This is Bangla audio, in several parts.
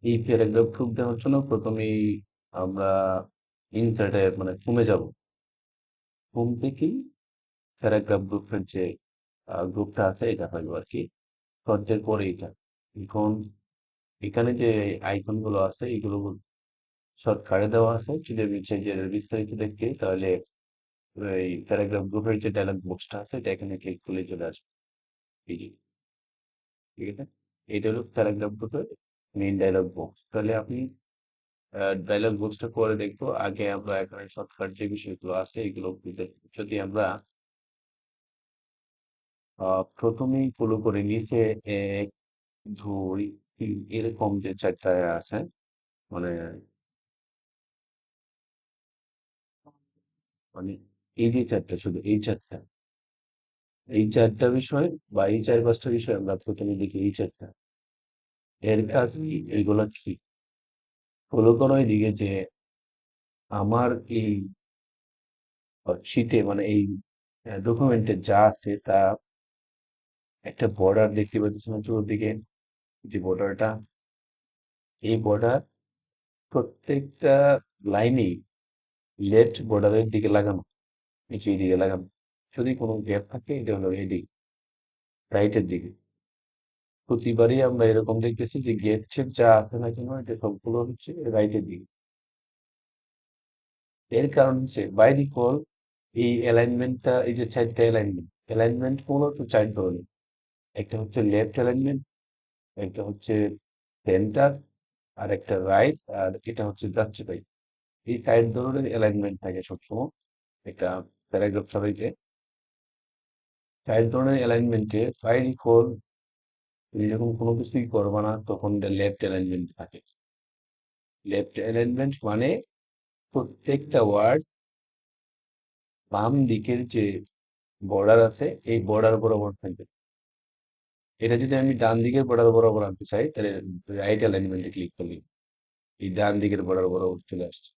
এই প্যারাগ্রাফ প্রুফ দেওয়ার জন্য প্রথমেই আমরা ইনসার্টে মানে হোমে যাব। হোম থেকেই প্যারাগ্রাফ গ্রুপের যে গ্রুপটা আছে এটা হইব আর কি। সর্চের পরে এটা এখন এখানে যে আইকন গুলো আছে এগুলো শর্টকাটে দেওয়া আছে। যদি আমি চাই যে এর বিস্তারিত দেখতে তাহলে এই প্যারাগ্রাফ গ্রুপের যে ডায়লগ বক্সটা আছে এটা এখানে ক্লিক করলে চলে আসবে। এই যে, ঠিক আছে, এটা হলো প্যারাগ্রাফ গ্রুপের মেইন ডায়লগ বক্স। তাহলে আপনি ডায়লগ বক্সটা করে দেখবো। আগে আমরা এখানে শর্টকাট যে বিষয়গুলো আছে এগুলো যদি আমরা প্রথমেই ফলো করে নিচে এক দুই তিন এরকম যে চারটা আছে, মানে মানে এই যে চারটা, শুধু এই চারটা বিষয় বা এই চার পাঁচটা বিষয় আমরা প্রথমে দেখি। এই চারটা এর কাজ কি, এইগুলা কি ফলো করো এদিকে যে আমার এই শীটে মানে এই ডকুমেন্টে যা আছে তা একটা বর্ডার দেখতে পাচ্ছি না চতুর্দিকে, যে বর্ডারটা, এই বর্ডার প্রত্যেকটা লাইনেই লেফট বর্ডারের দিকে লাগানো, নিচের দিকে লাগানো। যদি কোনো গ্যাপ থাকে এটা হলো এদিকে, রাইটের দিকে। প্রতিবারই আমরা এরকম দেখতেছি যে গেট শেপ যা আছে না কেন এটা সবগুলো হচ্ছে রাইটের দিকে। এর কারণ হচ্ছে বাই ডিফল্ট এই অ্যালাইনমেন্টটা, এই যে চারটা অ্যালাইনমেন্ট মূলত চার ধরনের। একটা হচ্ছে লেফট অ্যালাইনমেন্ট, একটা হচ্ছে সেন্টার, আর একটা রাইট, আর এটা হচ্ছে জাস্টিফাই। এই চার ধরনের অ্যালাইনমেন্ট থাকে সবসময় একটা প্যারাগ্রাফ সাজাইতে। চার ধরনের অ্যালাইনমেন্টে বাই ডিফল্ট তুমি যখন কোনো কিছুই করবা না তখন লেফট অ্যালাইনমেন্ট থাকে। লেফট অ্যালাইনমেন্ট মানে প্রত্যেকটা ওয়ার্ড বাম দিকের যে বর্ডার আছে এই বর্ডার বরাবর থাকবে। এটা যদি আমি ডান দিকের বর্ডার বরাবর আনতে চাই তাহলে রাইট অ্যালাইনমেন্টে ক্লিক করলে এই ডান দিকের বর্ডার বরাবর চলে আসছে।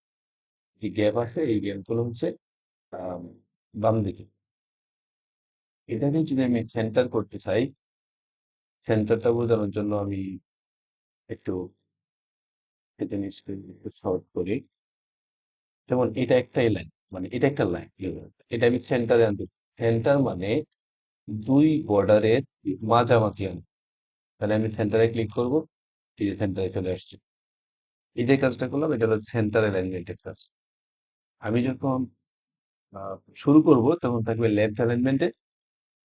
এই গ্যাপ আছে, এই গ্যাপ গুলো হচ্ছে আম, বাম দিকে। এটাকে যদি আমি সেন্টার করতে চাই, সেন্টারটা বোঝানোর জন্য আমি একটু এটা নিশ্চয় একটু শর্ট করি। যেমন এটা একটাই লাইন, মানে এটা একটা লাইন, এটা আমি সেন্টারে আনতে, সেন্টার মানে দুই বর্ডারের মাঝামাঝি আনি। তাহলে আমি সেন্টারে ক্লিক করবো, ঠিক আছে, সেন্টারে চলে আসছে। এই যে কাজটা করলাম এটা হলো সেন্টার অ্যালাইনমেন্টের কাজ। আমি যখন শুরু করব তখন থাকবে লেফট অ্যালাইনমেন্টে।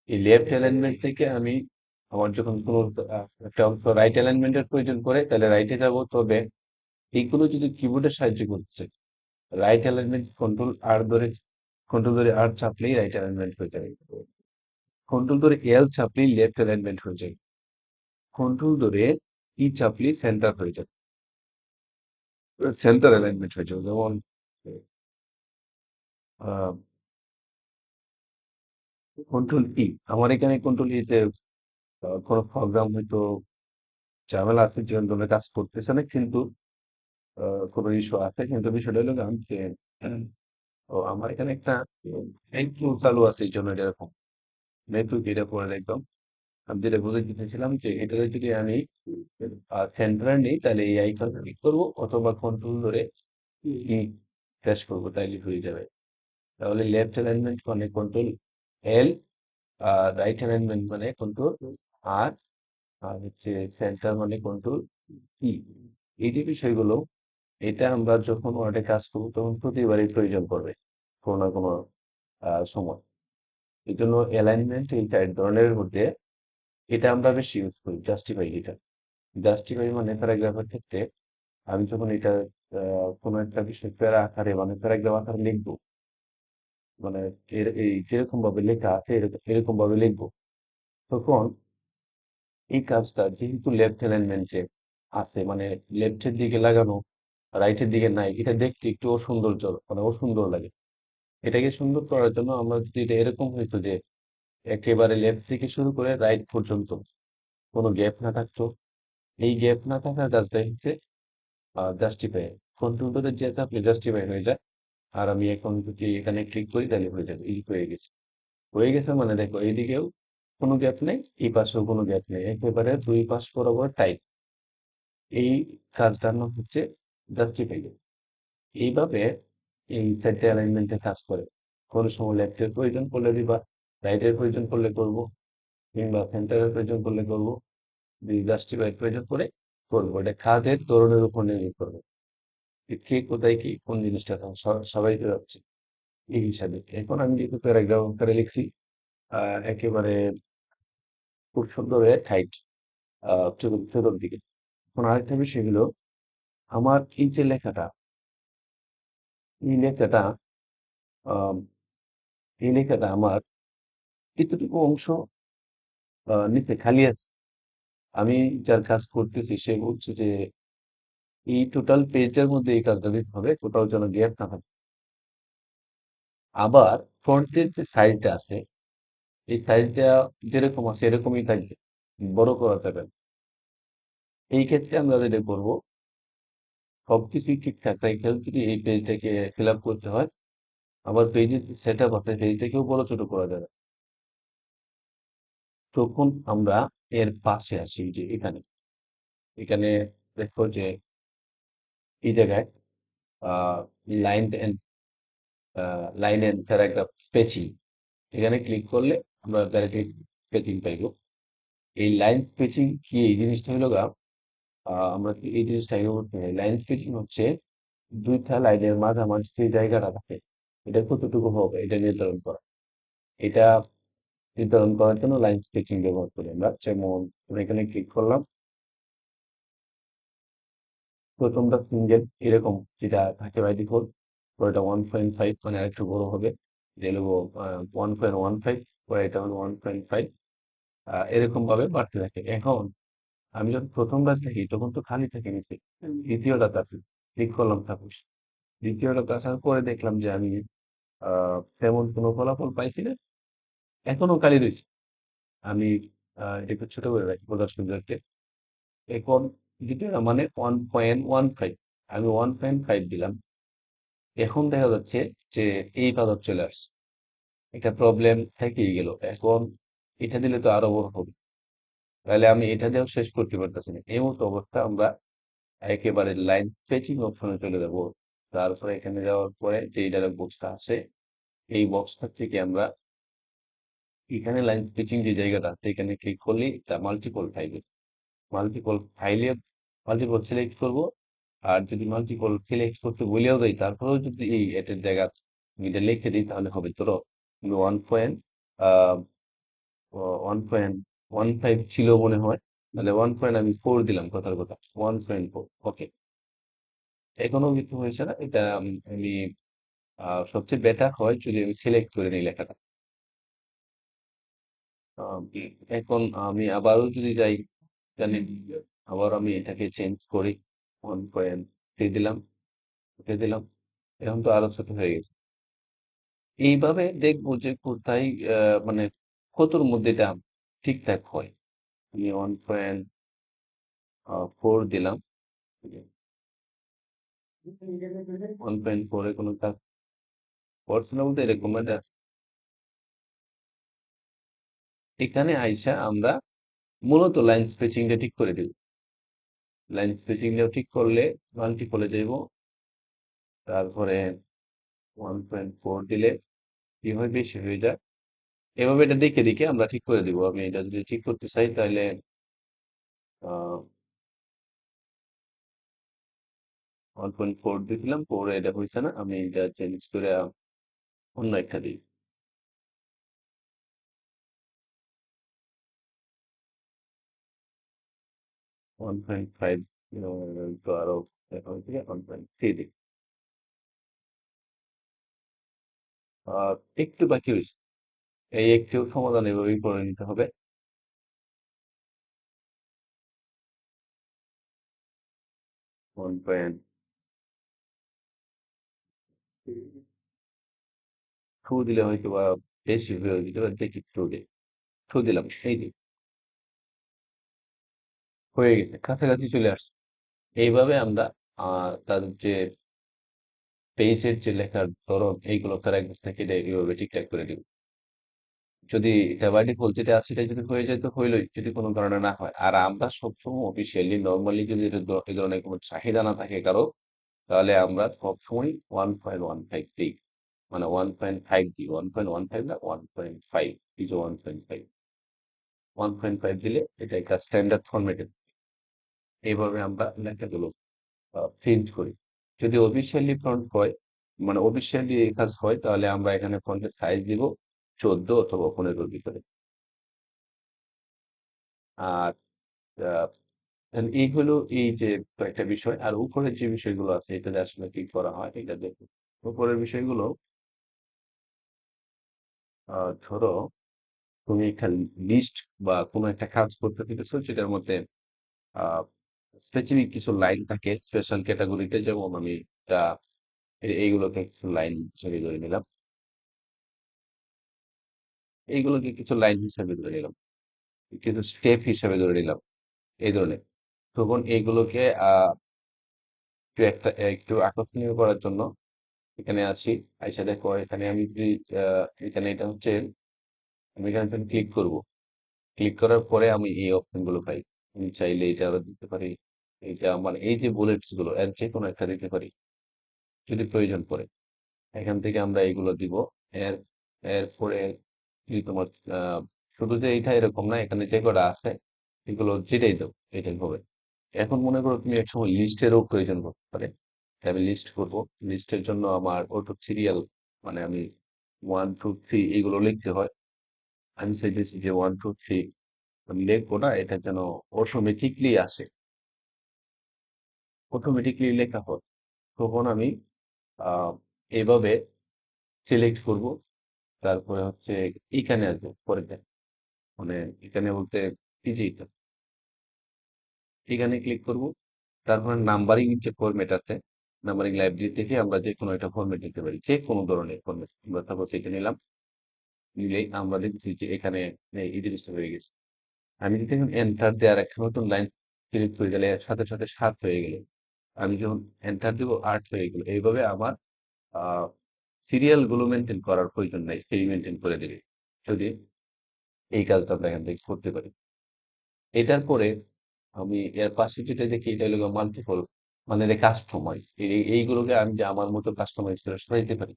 এই লেফট অ্যালাইনমেন্ট থেকে আমি আমার যখন কোনো একটা অংশ রাইট অ্যালাইনমেন্টের প্রয়োজন পড়ে তাহলে রাইটে যাব। তবে এইগুলো যদি কিবোর্ডের সাহায্য করছে, রাইট অ্যালাইনমেন্ট কন্ট্রোল ধরে আর চাপলেই রাইট অ্যালাইনমেন্ট হয়ে যাবে। কন্ট্রোল ধরে এল চাপলেই লেফট অ্যালাইনমেন্ট হয়ে যায়। কন্ট্রোল ধরে ই চাপলেই সেন্টার হয়ে যায়, সেন্টার অ্যালাইনমেন্ট হয়ে যাবে। যেমন কন্ট্রোল ই, আমার এখানে কন্ট্রোল ইতে কোনো প্রোগ্রাম হয়তো ঝামেলা আছে যে জন্য কাজ করতেছে না, কিন্তু কোনো ইস্যু আছে। কিন্তু বিষয়টা হলো গান যে ও আমার এখানে একটা নেটওয়ার্ক চালু আছে এই জন্য এটা এরকম। নেটওয়ার্ক এটা পরে দেখলাম। আমি যেটা বুঝতে চাইছিলাম যে এটাতে যদি আমি সেন্টার নেই তাহলে এই আইকন ক্লিক করবো অথবা কন্ট্রোল ধরে ই প্রেস করবো, তাইলে হয়ে যাবে। তাহলে লেফট অ্যালাইনমেন্ট মানে কন্ট্রোল এল, আর রাইট অ্যালাইনমেন্ট মানে কন্ট্রোল আর, আর হচ্ছে সেন্টার মানে কন্ট্রোল ই। এই যে বিষয়গুলো, এটা আমরা যখন ওয়ার্ডে কাজ করবো তখন প্রতিবারই প্রয়োজন পড়বে কোনো না কোনো সময়। এই জন্য অ্যালাইনমেন্ট এই চার ধরনের মধ্যে এটা আমরা বেশি ইউজ করি, জাস্টিফাই। এটা জাস্টিফাই মানে প্যারাগ্রাফের ক্ষেত্রে আমি যখন এটা কোনো একটা বিষয় প্যারা আকারে মানে প্যারাগ্রাফ আকারে লিখবো, মানে এই যেরকম ভাবে লেখা আছে এরকম এরকম ভাবে লিখবো, তখন এই কাজটা যেহেতু লেফট অ্যালাইনমেন্টে আছে, মানে লেফটের দিকে লাগানো, রাইটের দিকে নাই, এটা দেখতে একটু অসুন্দর, মানে অসুন্দর লাগে। এটাকে সুন্দর করার জন্য আমরা যদি এটা এরকম হইতো যে একেবারে লেফট থেকে শুরু করে রাইট পর্যন্ত কোনো গ্যাপ না থাকতো, এই গ্যাপ না থাকার কাজটা হচ্ছে জাস্টিফাই। কন্ট্রোলটা যে আপনি জাস্টিফাই হয়ে যায়। আর আমি এখন যদি এখানে ক্লিক করি তাহলে হয়ে যাবে, এই হয়ে গেছে। হয়ে গেছে মানে দেখো এইদিকেও কোনো গ্যাপ নেই, এই পাশেও কোনো গ্যাপ নেই, একেবারে দুই পাশ বরাবর টাইট। এই কাজটার নাম হচ্ছে জাস্টিফাই। এইভাবে এই চারটে অ্যালাইনমেন্টে কাজ করে। কোনো সময় লেফটের প্রয়োজন পড়লে দিবা, রাইটের প্রয়োজন পড়লে করব, কিংবা সেন্টারের প্রয়োজন পড়লে করব, যদি জাস্টিফাই প্রয়োজন পড়ে করবো। এটা কাজের ধরনের উপর নির্ভর করবে যে কে কোথায় কি কোন জিনিসটা সবাই তো যাচ্ছে এই হিসাবে। এখন আমি যেহেতু প্যারাগ্রাফ আকারে লিখছি, একেবারে খুব সুন্দর হয়ে টাইট চতুর দিকে। এখন আরেকটা বিষয় হলো, আমার এই যে লেখাটা, এই লেখাটা আহ, এই লেখাটা আমার এতটুকু অংশ নিচে খালি আছে। আমি যার কাজ করতেছি সে বলছে যে এই টোটাল পেজের মধ্যে এই কাজটা দিতে হবে, কোথাও যেন গ্যাপ না থাকে। আবার ফ্রন্টের যে সাইডটা আছে, এই সাইডটা যেরকম আছে এরকমই থাকবে, বড় করা যাবে না। এই ক্ষেত্রে আমরা যেটা করবো, সবকিছুই ঠিকঠাক রাখে যদি এই পেজটাকে ফিল আপ করতে হয়, আবার পেজের সেট আপ আছে পেজটাকেও বড় ছোট করা যাবে। তখন আমরা এর পাশে আসি, যে এখানে এখানে দেখো যে এই জায়গায় line and line and paragraph spacing, এখানে ক্লিক করলে আমরা ডাইরেক্টলি স্পেসিং পাইবো। এই লাইন স্পেসিং কি, এই জিনিসটা হলো গা, আমরা কি এই জিনিসটা আগে করতে হয়। লাইন স্পেসিং হচ্ছে দুইটা লাইনের মাঝামাঝি যে জায়গাটা থাকে, এটা কতটুকু হবে এটা নির্ধারণ করা। এটা নির্ধারণ করার জন্য লাইন স্কেচিং ব্যবহার করি আমরা। যেমন আমরা এখানে ক্লিক করলাম, প্রথমটা সিঙ্গেল এরকম যেটা থাকে বাই ডিফল্ট, পরেরটা 1.5 মানে আরেকটু বড় হবে, যে হলো 1.15, পরে এটা হলো 1.5, এরকম ভাবে বাড়তে থাকে। এখন আমি যখন প্রথমটা দেখি তখন তো খালি থেকে নিচে, দ্বিতীয়টাতে ক্লিক করলাম সাপোজ, দ্বিতীয়টাতে আসার পরে দেখলাম যে আমি তেমন কোনো ফলাফল পাইছি না, এখনো খালি রয়েছে। আমি এটা একটু ছোট করে রাখি বোঝার সুবিধার্থে। এখন দ্বিতীয়টা মানে 1.15, আমি 1.5 দিলাম। এখন দেখা যাচ্ছে যে এই পাথর চলে আসছে, একটা প্রবলেম থেকেই গেল। এখন এটা দিলে তো আরো বড় হবে, তাহলে আমি এটা দিয়েও শেষ করতে পারতেছি না। এই মতো অবস্থা আমরা একেবারে লাইন স্কেচিং অপশনে চলে যাব। তারপরে এখানে যাওয়ার পরে যে ডায়লগ বক্সটা আছে, এই বক্সটা থেকে আমরা এখানে লাইন স্কেচিং যে জায়গাটা আছে এখানে ক্লিক করলে তা মাল্টিপল ফাইলে, মাল্টিপল ফাইলে মাল্টিপল সিলেক্ট করব। আর যদি মাল্টিপল সিলেক্ট করতে বলেও দেয়, তারপরেও যদি এই এটের জায়গা এটা লিখে দিই তাহলে হবে। ধরো 1.15 ছিল মনে হয়, তাহলে 1. আমি 4 দিলাম, কথার কথা 1.4। ওকে, এখনো কিছু হয়েছে না। এটা আমি সবচেয়ে বেটার হয় যদি আমি সিলেক্ট করে নিই লেখাটা। আম, এখন আমি আবারও যদি যাই, জানি আবার আমি এটাকে চেঞ্জ করি, 1.3 দিলাম, ওকে দিলাম, এখন তো আরো ছোট হয়ে গেছে। এইভাবে দেখবো যে কোথায় মানে কতর মধ্যে এটা ঠিকঠাক হয়। আমি 1.4 দিলাম, 1.4 এ কোনো কাজ করছে না বলতে এরকম একটা। এখানে আইসা আমরা মূলত লাইন স্পেসিংটা ঠিক করে দিব। লাইন স্পেসিংটা ঠিক করলে মাল্টিপলে যাইব, তারপরে 1.4 দিলে কি হয়, বেশি হয়ে যায়। এভাবে এটা দেখে দেখে আমরা ঠিক করে দিব। আমি এটা যদি ঠিক করতে চাই তাহলে 1.4 দিয়েছিলাম, পরে এটা হয়েছে না, আমি এটা চেঞ্জ করে অন্য একটা দিই। 1.5 তো আরো দেখা হয়েছে 1.3 দিই। একটু বাকি রয়েছে, এই একটু সমাধান এভাবেই করে নিতে হবে। 1.2 দিলে হয়তো বা বেশি হয়ে যেতে পারে, দেখি 2 দিই, 2 দিলাম, এই যে হয়ে গেছে, কাছাকাছি চলে আসছে। এইভাবে আমরা তাদের যে পেজের যে লেখার ধরন এইগুলো তারা একদম থেকে এইভাবে ঠিকঠাক করে দিব। যদি এটা বাই ডিফল্ট যেটা আছে সেটা যদি হয়ে যায় তো হইলোই, যদি কোনো কারণে না হয়। আর আমরা সবসময় অফিসিয়ালি নর্মালি যদি এই ধরনের কোনো চাহিদা না থাকে কারো, তাহলে আমরা সবসময় 1.15 দিই। মানে 1.5 দিই, 1.15 না 1.5, এই যে 1.5, 1.5 দিলে এটা একটা স্ট্যান্ডার্ড ফরম্যাটে এইভাবে আমরা লেখাগুলো চেঞ্জ করি। যদি অফিসিয়ালি ফন্ট হয়, মানে অফিসিয়ালি কাজ হয়, তাহলে আমরা এখানে ফন্টের সাইজ দিব 14 অথবা 15-র ভিতরে। আর আহ, and এই হলো এই যে কয়েকটা বিষয়। আর উপরের যে বিষয়গুলো আছে এটাতে আসলে কি করা হয় এটা দেখো। উপরের বিষয়গুলো, ধরো তুমি একটা লিস্ট বা কোনো একটা কাজ করতে পেরেছো যেটার মধ্যে আহ স্পেসিফিক কিছু লাইন থাকে স্পেশাল ক্যাটাগরিতে, যেমন আমি আহ, এইগুলোকে কিছু লাইন হিসেবে ধরে নিলাম, এইগুলোকে কিছু লাইন হিসেবে ধরে নিলাম, কিছু স্টেপ হিসেবে ধরে নিলাম, এই ধরনের। তখন এইগুলোকে একটু আকর্ষণীয় করার জন্য এখানে আসি। আইসা দেখো এখানে আমি যদি এখানে এটা হচ্ছে, আমি এখানে ক্লিক করব। ক্লিক করার পরে আমি এই অপশন গুলো পাই। আমি চাইলে এটা আরো দিতে পারি, এটা মানে এই যে বুলেটস গুলো এর যে কোনো একটা দিতে পারি যদি প্রয়োজন পড়ে। এখান থেকে আমরা এইগুলো দিব। এর এরপরে যদি তোমার আহ, শুধু যে এইটা এরকম না, এখানে যে কটা আছে এগুলো যেটাই দাও এটাই হবে। এখন মনে করো তুমি একসময় লিস্টেরও প্রয়োজন পড়তে পারে, তাই আমি লিস্ট করব। লিস্টের জন্য আমার অটো সিরিয়াল, মানে আমি 1 2 3 এগুলো লিখতে হয়। আমি চাইতেছি যে 1 2 3 আমি লিখবো না, এটা যেন অটোমেটিকলি আসে, অটোমেটিকলি লেখা হয়। তখন আমি আহ এইভাবে সিলেক্ট করব। তারপরে হচ্ছে এখানে আসবো পরেতে, মানে এখানে বলতে এই যে এখানে ক্লিক করব। তারপরে নাম্বারিং যে ফরম্যাট আছে, নাম্বারিং লাইব্রেরি থেকে আমরা যে কোনো একটা ফরম্যাট নিতে পারি, যে কোনো ধরনের ফরম্যাট আমরা তারপর সেটা নিলাম। নিলেই আমরা দেখছি যে এখানে এই জিনিসটা হয়ে গেছে। আমি যদি এখন এন্টার দেওয়ার একটা নতুন লাইন ক্লিক করে গেলে এর সাথে সাথে 7 হয়ে গেল। আমি যখন এন্টার দিব 8 হয়ে গেল। এইভাবে আমার আহ সিরিয়াল গুলো মেনটেন করার প্রয়োজন নাই, সেই মেনটেন করে দেবে যদি এই কাজটা আমরা এখান থেকে করতে পারি। এটার পরে আমি এর পাশে যেটা দেখি এটা হলো মাল্টিপল, মানে কাস্টমাইজ। এইগুলোকে আমি যে আমার মতো কাস্টমাইজ করে সাজাইতে পারি।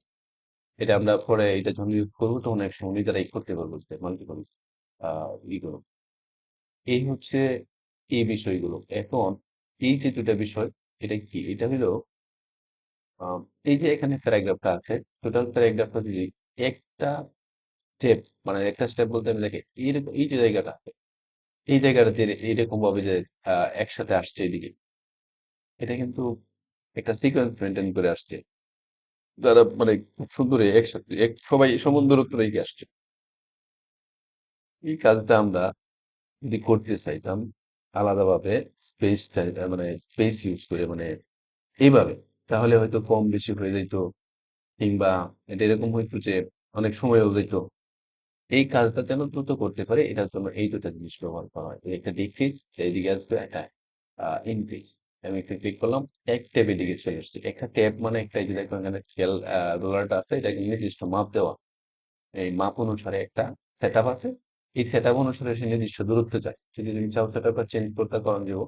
এটা আমরা পরে এটা যখন ইউজ করবো তখন এক সময় নিজেরাই করতে পারবো মাল্টিপল ইগুলো। এই হচ্ছে এই বিষয়গুলো। এখন এই যে দুটা বিষয়, এটা কি, এটা হলো আহ, এই যে এখানে প্যারাগ্রাফটা আছে, টোটাল প্যারাগ্রাফটা যদি একটা স্টেপ, মানে একটা স্টেপ বলতে আমি দেখি এইরকম এই যে জায়গাটা, এই জায়গাটা যে এইরকম ভাবে যে একসাথে আসছে এদিকে, এটা কিন্তু একটা সিকোয়েন্স মেনটেন করে আসছে, যারা মানে খুব সুন্দর একসাথে সবাই সমান দূরত্ব রেখে আসছে। এই কাজটা আমরা যদি করতে চাইতাম আলাদাভাবে স্পেস, মানে স্পেস ইউজ করে, মানে এইভাবে, তাহলে হয়তো কম বেশি হয়ে যেত, কিংবা এটা এরকম হইতো যে অনেক সময়ও যেত। এই কাজটা যেন দ্রুত করতে পারে এটার জন্য এই দুটো জিনিস ব্যবহার করা হয়, একটা ডিক্রিজ এইদিকে আসবে, একটা ইনক্রিজ। আমি একটা ক্লিক করলাম, এক ট্যাব এদিকে চলে আসছে। একটা ট্যাব মানে একটা এই যে দেখো এখানে স্কেল রোলারটা আছে, এটা নির্দিষ্ট মাপ দেওয়া। এই মাপ অনুসারে একটা সেট আপ আছে, এই সেট আপ অনুসারে সে নির্দিষ্ট দূরত্ব চায়। যদি তুমি চাও সেট আপটা চেঞ্জ করতে করান যাবো,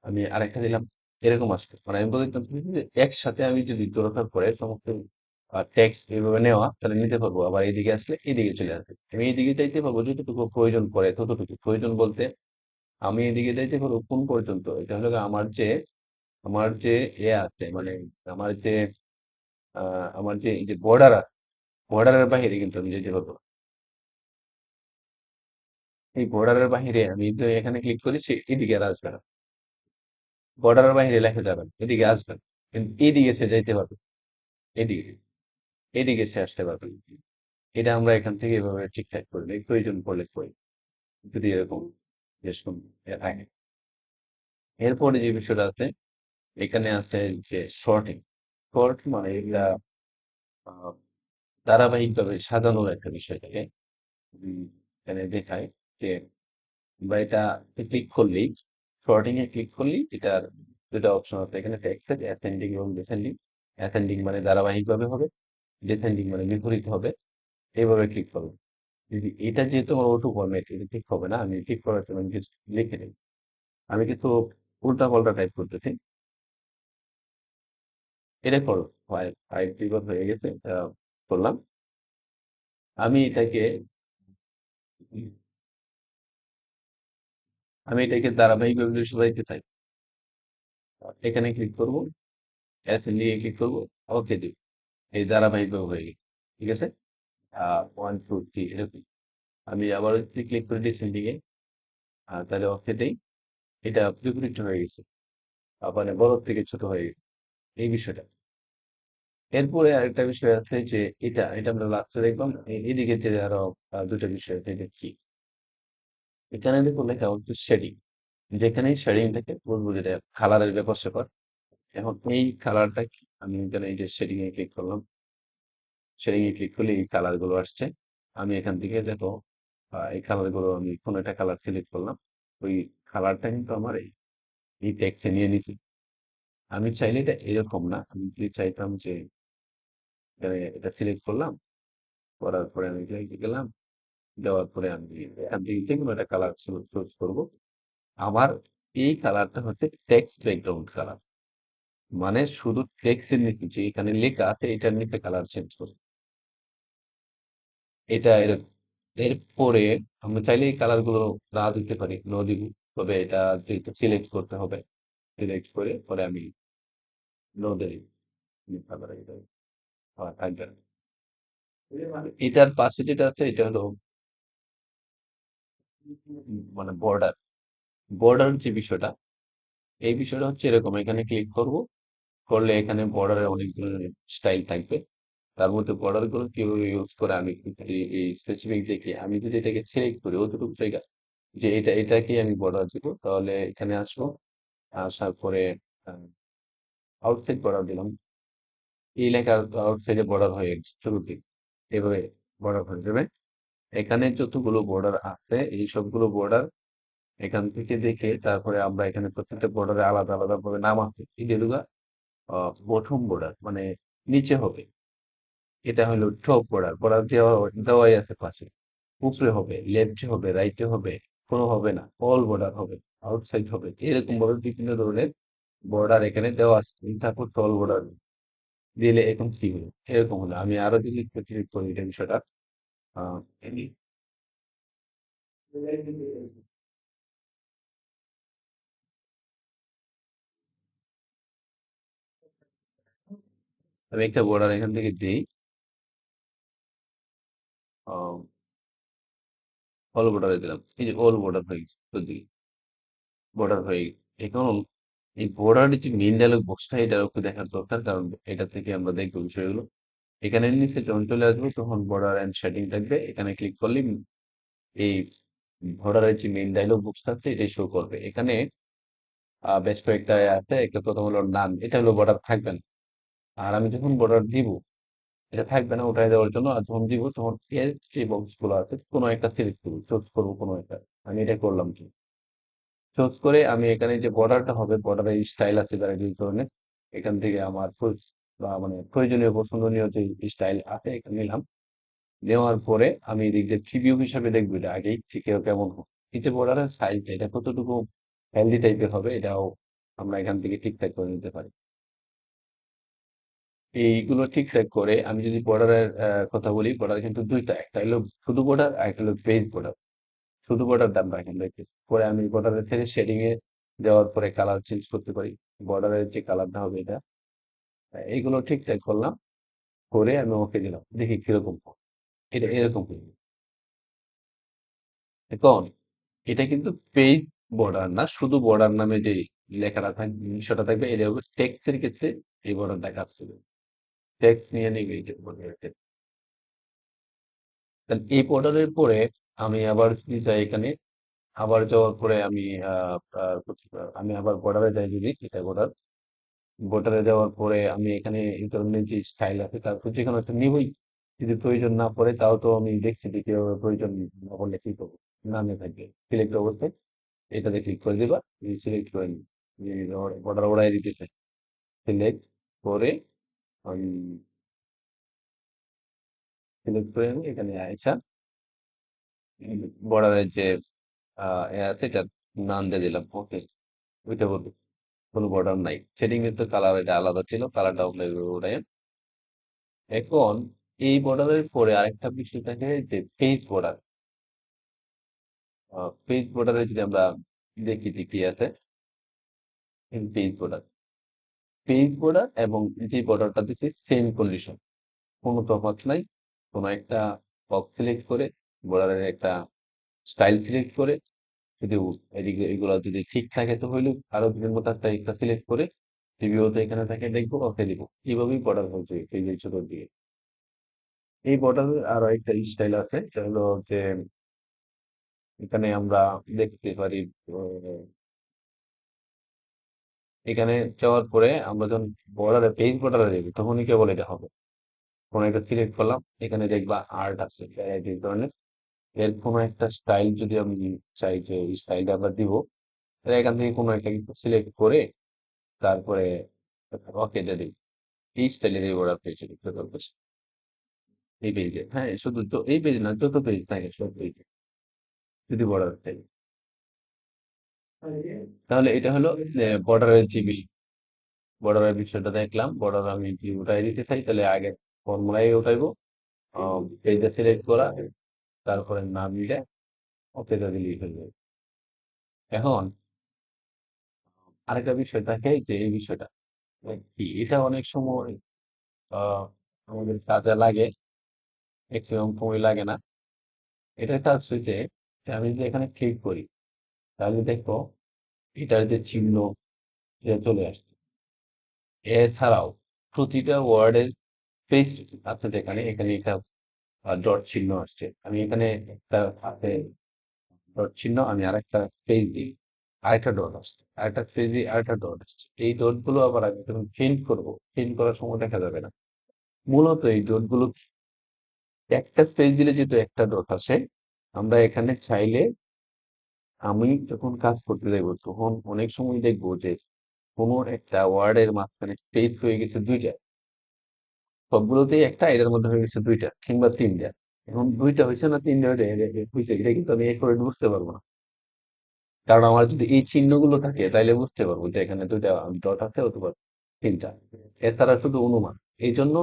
আমি আরেকটা দিলাম, এরকম আসবে। মানে আমি বলতাম যে একসাথে আমি যদি দরকার পড়ে সমস্ত টেক্সট এইভাবে নেওয়া, তাহলে নিতে পারবো। আবার এইদিকে আসলে এইদিকে চলে আসবে, আমি এইদিকে চাইতে পারবো যতটুকু প্রয়োজন পড়ে ততটুকু। প্রয়োজন বলতে আমি এদিকে চাইতে পারবো কোন পর্যন্ত, এটা হলো গিয়ে আমার যে আছে, মানে আমার যে আমার যে এই যে বর্ডার আছে, বর্ডারের বাইরে কিন্তু আমি যেতে পারবো না। এই বর্ডারের বাইরে আমি যদি এখানে ক্লিক করি সে এদিকে আর আসবে না, বর্ডারের বাইরে লেখা যাবে না, এদিকে আসবে না। কিন্তু এদিকে সে যাইতে পারবে, এদিকে এদিকে সে আসতে পারবে। এটা আমরা এখান থেকে এভাবে ঠিকঠাক করে নিই, প্রয়োজন পড়লে করি যদি এরকম যেরকম থাকে। এরপরে যে বিষয়টা আছে, এখানে আছে যে শর্টিং। শর্ট মানে এটা আহ, ধারাবাহিকভাবে সাজানোর একটা বিষয় থাকে। উম, এখানে দেখায় যে বা এটা ক্লিক করলেই, শর্টিং এ ক্লিক করলেই এটার দুটা অপশন আছে এখানে, টেক্সট অ্যাসেন্ডিং এবং ডিসেন্ডিং। অ্যাসেন্ডিং মানে ধারাবাহিকভাবে হবে, ডিসেন্ডিং মানে বিপরীত হবে। এইভাবে ক্লিক করবে। এটা যেহেতু আমার অটো ফরম্যাট, এটা ঠিক হবে না। আমি ঠিক করার জন্য আমি কিছু লিখে নিই। আমি কিন্তু উল্টা পাল্টা টাইপ করতেছি। এটা করো। ফাইভ ফাইভ বিভাগ হয়ে গেছে, করলাম। আমি এটাকে আমি এটাকে ধারাবাহিকভাবে সাজাইতে চাই। এখানে ক্লিক করব, এস নিয়ে ক্লিক করব, ওকে দিব। এই ধারাবাহিকভাবে হয়ে গেছে। ঠিক আছে, ওয়ান টু থ্রি এরকম। আমি আবার যদি ক্লিক করে ডিসেন্ডিং এ, তাহলে ওকে দেই। এটা বিপরীত হয়ে গেছে, মানে বড় থেকে ছোট হয়ে গেছে এই বিষয়টা। এরপরে আরেকটা বিষয় আছে যে এটা আমরা লাস্টে দেখলাম। এদিকে যে আরো দুটো বিষয় আছে, এটা কি? এখানে দেখুন লেখা হচ্ছে শেডিং। যেখানেই শেডিং থাকে বলবো যেটা কালারের ব্যাপার স্যাপার। এখন এই কালারটা কি? আমি এখানে এই যে শেডিং এ ক্লিক করলাম। শেডিং এ ক্লিক করলে এই কালার গুলো আসছে। আমি এখান থেকে দেখো, এই কালার গুলো আমি কোন একটা কালার সিলেক্ট করলাম। ওই কালারটা কিন্তু আমার এই টেক্সটে নিয়ে নিছি। আমি চাইলে এটা এরকম না, আমি যদি চাইতাম যে এখানে এটা সিলেক্ট করলাম, করার পরে আমি এখানে গেলাম, দেওয়ার পরে আমি এখান থেকে যে কোনো একটা কালার চুজ করবো। আমার এই কালারটা হচ্ছে টেক্সট ব্যাকগ্রাউন্ড কালার। মানে শুধু টেক্সটের নিচে যে এখানে লেখা আছে এটার নিচে কালার চেঞ্জ করবো। এটা এরপরে আমরা চাইলে এই কালার গুলো না দিতে পারি, নো দিব। তবে এটা যেহেতু সিলেক্ট করতে হবে, সিলেক্ট করে পরে আমি নো দিই। কালার এটা থাকবে না। এটার পাশে যেটা আছে এটা হলো মানে বর্ডার। বর্ডার যে বিষয়টা, এই বিষয়টা হচ্ছে এরকম। এখানে ক্লিক করব, করলে এখানে বর্ডারের অনেকগুলো স্টাইল থাকবে। তার মধ্যে বর্ডার গুলো কিভাবে ইউজ করে আমি কিন্তু এই স্পেসিফিক দেখে আমি যদি এটাকে সিলেক্ট করি অতটুকু জায়গা, যে এটাকে আমি বর্ডার দিব, তাহলে এখানে আসবো। আসার পরে আউটসাইড বর্ডার দিলাম। এই লেখা আউটসাইডে বর্ডার হয়ে গেছে শুরুতে। এভাবে বর্ডার হয়ে যাবে। এখানে যতগুলো বর্ডার আছে এই সবগুলো বর্ডার এখান থেকে দেখে তারপরে আমরা এখানে প্রত্যেকটা বর্ডারে আলাদা আলাদা ভাবে নাম আছে। এই যেগুলো বটম বর্ডার মানে নিচে হবে, এটা হলো টপ বর্ডার। বর্ডার দেওয়াই আছে পাশে। উপরে হবে, লেফটে হবে, রাইটে হবে, কোনো হবে না, অল বর্ডার হবে, আউটসাইড হবে, এরকম ভাবে বিভিন্ন ধরনের বর্ডার এখানে দেওয়া আছে। তারপর টল বর্ডার দিলে এখন কি হলো, এরকম হলো। আমি আরো যদি ক্লিক করি এটা বিষয়টা, আহ, আমি একটা বর্ডার এখান থেকে দিই, অল বর্ডারে দিলাম। এই যে অল বর্ডার হয়ে গেছে, বর্ডার হয়ে গেছে। এখন এই বর্ডারের যে মেইন ডায়লগ বক্সটা এটা একটু দেখার দরকার, কারণ এটা থেকে আমরা দেখবো বিষয়গুলো। এখানে নিচে যখন চলে আসবো তখন বর্ডার এন্ড শেডিং থাকবে। এখানে ক্লিক করলে এই বর্ডারের যে মেইন ডায়লগ বক্সটা আছে এটাই শো করবে। এখানে বেশ কয়েকটা আছে। একটা প্রথম হলো নান, এটা হলো বর্ডার থাকবে না। আর আমি যখন বর্ডার দিব, এটা থাকবে না ওটাই দেওয়ার জন্য। আর যখন দিব তখন এর যে বক্স গুলো আছে কোনো একটা সিলেক্ট করবো, চুজ করবো কোনো একটা। আমি এটা করলাম কি, চুজ করে আমি এখানে যে বর্ডারটা হবে, বর্ডারের স্টাইল আছে ভ্যারাইটিস ধরনের। এখান থেকে আমার বা মানে প্রয়োজনীয় পছন্দনীয় যে স্টাইল আছে এখানে নিলাম। নেওয়ার পরে আমি এদিক দিয়ে প্রিভিউ হিসাবে দেখবো এটা আগেই ঠিক কেমন হবে। এই যে বর্ডারের সাইজ এটা কতটুকু হেলদি টাইপের হবে এটাও আমরা এখান থেকে ঠিকঠাক করে নিতে পারি। এইগুলো ঠিকঠাক করে আমি যদি বর্ডারের কথা বলি, বর্ডার কিন্তু দুইটা, একটা হলো শুধু বর্ডার আর একটা হলো পেজ বর্ডার। শুধু বর্ডার দাম রাখেন দেখতেছি। পরে আমি বর্ডারের থেকে শেডিং এ দেওয়ার পরে কালার চেঞ্জ করতে পারি। বর্ডারের যে কালারটা হবে এটা, এইগুলো ঠিকঠাক করলাম, করে আমি ওকে দিলাম, দেখি কিরকম হয়। এটা এরকম করবো। এখন এটা কিন্তু পেজ বর্ডার না, শুধু বর্ডার নামে যে লেখাটা থাকবে বিষয়টা থাকবে, এটা হবে টেক্সটের ক্ষেত্রে এই বর্ডারটা কাজ করবে। টেক্সট নিয়ে নিবে এই border টা। তাহলে এই বর্ডারের পরে আমি আবার যদি যাই এখানে, আবার যাওয়ার পরে আমি আমি আবার বর্ডারে যাই, যদি এটা বর্ডার, বর্ডারে যাওয়ার পরে আমি এখানে এই ধরনের যে স্টাইল আছে তারপর যে কোনো একটা নিবই। যদি প্রয়োজন না পড়ে তাও তো আমি দেখছি যে কিভাবে প্রয়োজন না পড়লে কি করবো। নামে থাকবে সিলেক্ট অবস্থায়, এটাতে ক্লিক করে দিবা, সিলেক্ট করে নিই বর্ডার ওড়াই দিতে চাই। সিলেক্ট করে আমি সিলেক্ট করে নিই এখানে আইসা বর্ডারের যে এ আছে এটা নাম দিয়ে দিলাম, ওকে। ওইটা বলবো কোনো বর্ডার নাই, সেটিং এর তো কালার এটা আলাদা ছিল, কালারটা ওটাই। এখন এই বর্ডারের পরে আরেকটা বিষয় থাকে যে পেজ বর্ডার। পেজ বর্ডারে যদি আমরা দেখি যে কি আছে, পেজ বর্ডার, পেজ বর্ডার এবং যে বর্ডারটা দিচ্ছে সেম কন্ডিশন, কোনো তফাৎ নাই। কোনো একটা বক্স সিলেক্ট করে, বর্ডারের একটা স্টাইল সিলেক্ট করে, যদি এদিকে এগুলো যদি ঠিক থাকে তো হইলো, আরো দুটোর মধ্যে একটা একটা সিলেক্ট করে রিভিউ তো এখানে থাকে দেখবো, ওকে দিব। এইভাবেই বর্ডার হচ্ছে পেজের ছোট দিয়ে। এই বর্ডারের আরো একটা স্টাইল আছে, সেটা হলো যে এখানে আমরা দেখতে পারি, আহ, এখানে যাওয়ার পরে আমরা যখন বর্ডারে পেজ বর্ডারে দেখি তখনই কেবল এটা হবে। কোনো একটা সিলেক্ট করলাম, এখানে দেখবা আর্ট আছে এই ধরনের। এর কোনো একটা স্টাইল যদি আমি চাই যে এই স্টাইলটা আমরা দিব, তাহলে এখান থেকে কোনো একটা কিছু সিলেক্ট করে তারপরে ওকে দিয়ে দিই। এই স্টাইলের এই বর্ডার পেজ দেখতে পারবো এই পেজে। হ্যাঁ, শুধু তো এই পেজ না, যত পেজ থাকে সব পেজে যদি বর্ডার থাকে, তাহলে এটা হলো বর্ডারের জিবি। বর্ডারের বিষয়টা দেখলাম, বর্ডার আমি যদি উঠাই দিতে চাই তাহলে আগে ফর্মুলায় উঠাইবো, পেজটা সিলেক্ট করা, তারপরে নাম দিলে ওকে দিলেই হয়ে যাবে। এখন আরেকটা বিষয় থাকে যে এই বিষয়টা কি, এটা অনেক সময় আহ, আমাদের কাজে লাগে, ম্যাক্সিমাম সময় লাগে না। এটা কাজ হচ্ছে যে আমি যদি এখানে ক্লিক করি তাহলে দেখো এটার যে চিহ্ন এটা চলে আসছে। এছাড়াও প্রতিটা ওয়ার্ডের স্পেস আছে, যেখানে এখানে একটা ডট চিহ্ন আসছে, আমি এখানে একটা আছে ডট চিহ্ন, আমি আরেকটা পেজ দিই, আরেকটা ডট আসছে, আরেকটা পেজ দিই, আরেকটা ডট আসছে। এই ডট গুলো আবার আমি যখন চেঞ্জ করবো, চেঞ্জ করার সময় দেখা যাবে না। মূলত এই ডট গুলো একটা স্পেস দিলে যেহেতু একটা ডট আসে, আমরা এখানে চাইলে, আমি যখন কাজ করতে যাবো তখন অনেক সময় দেখবো যে কোনো একটা ওয়ার্ডের মাঝখানে স্পেস হয়ে গেছে দুইটা, সবগুলোতেই একটা, এটার মধ্যে হয়ে গেছে দুইটা কিংবা তিনটা। এখন দুইটা হয়েছে না তিনটা হয়েছে, এটা কিন্তু আমি এক করে বুঝতে পারবো না। কারণ আমার যদি এই চিহ্নগুলো থাকে তাইলে বুঝতে পারবো যে এখানে দুইটা ডট আছে অথবা তিনটা। এছাড়া শুধু অনুমান। এই জন্য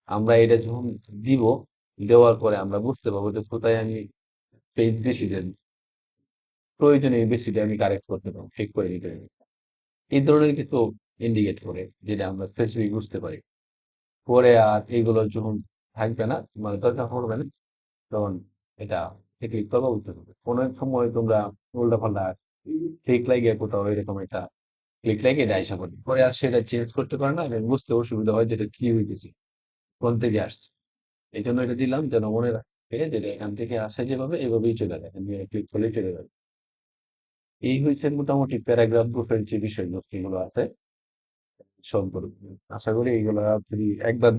আমরা এটা যখন দিব, দেওয়ার পরে আমরা বুঝতে পারবো যে কোথায় আমি পেজ বেশি দেন, প্রয়োজনে এই বেশিটা আমি কারেক্ট করতে পারবো, ঠিক করে নিতে পারবো। এই ধরনের কিছু ইন্ডিকেট করে, যেটা আমরা স্পেসিফিক বুঝতে পারি। পরে আর এগুলো যখন থাকবে না, মানে দরকার পড়বে না, তখন এটা ক্লিক করবো, বুঝতে পারবে। কোনো এক সময় তোমরা উল্টা পাল্টা ক্লিক লাগিয়ে কোথাও এরকম একটা ক্লিক লাগিয়ে এটা আইসা পড়ে, পরে আর সেটা চেঞ্জ করতে পারে না, এবং বুঝতে অসুবিধা হয় যেটা কি হইতেছে, কোন থেকে আসছে। এই জন্য এটা দিলাম যেন মনে রাখে যেটা এখান থেকে আসে, যেভাবে এভাবেই চলে যায়, ক্লিক করলেই চলে যাবে। এই হচ্ছে মোটামুটি প্যারাগ্রাফ গ্রুপের যে বিষয়বস্তুগুলো আছে সবগুলো। আশা করি এইগুলো যদি একবার